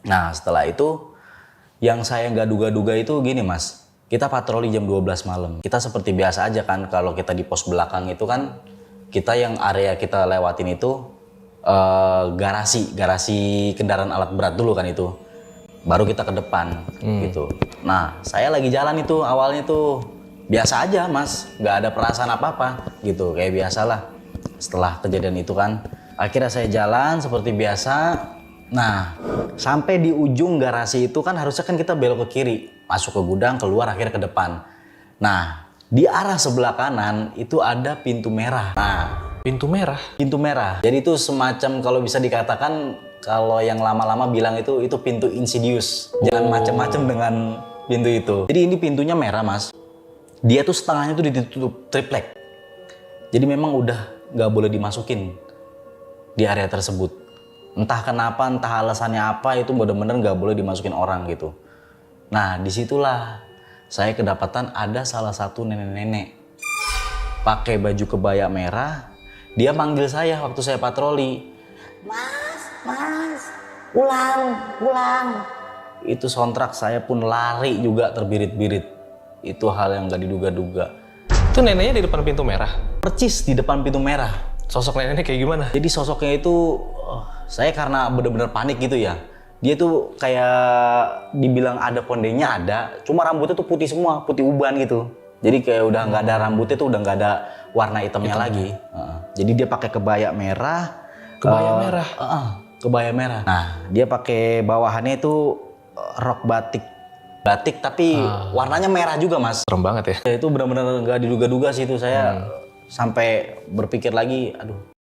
Nah setelah itu yang saya nggak duga-duga itu gini mas. Kita patroli jam 12 malam. Kita seperti biasa aja kan kalau kita di pos belakang itu kan kita yang area kita lewatin itu garasi kendaraan alat berat dulu kan itu. Baru kita ke depan gitu. Nah saya lagi jalan itu awalnya tuh biasa aja mas, nggak ada perasaan apa-apa gitu kayak biasalah. Setelah kejadian itu kan akhirnya saya jalan seperti biasa. Nah sampai di ujung garasi itu kan harusnya kan kita belok ke kiri, masuk ke gudang, keluar akhirnya ke depan. Nah di arah sebelah kanan itu ada pintu merah. Nah Pintu merah? pintu merah. Jadi itu semacam kalau bisa dikatakan kalau yang lama-lama bilang itu pintu insidious. Jangan macam-macam dengan pintu itu. Jadi ini pintunya merah mas. Dia tuh setengahnya tuh ditutup triplek. Jadi memang udah nggak boleh dimasukin di area tersebut. Entah kenapa, entah alasannya apa itu bener-bener nggak boleh dimasukin orang gitu. Nah disitulah saya kedapatan ada salah satu nenek-nenek pakai baju kebaya merah. Dia manggil saya waktu saya patroli. Mas, pulang. Itu soundtrack saya pun lari juga terbirit-birit. Itu hal yang gak diduga-duga. Itu neneknya di depan pintu merah? Percis di depan pintu merah. Sosok neneknya kayak gimana? Jadi sosoknya itu, saya karena bener-bener panik gitu ya. Dia tuh kayak dibilang ada kondenya ada, cuma rambutnya tuh putih semua, putih uban gitu. Jadi kayak udah nggak ada rambutnya tuh udah nggak ada warna hitamnya lagi. Jadi dia pakai kebaya merah. Kebaya merah? Kebaya merah. Nah dia pakai bawahannya itu rok batik tapi warnanya merah juga mas. Serem banget ya? Itu benar-benar nggak diduga-duga sih itu saya sampai berpikir lagi, aduh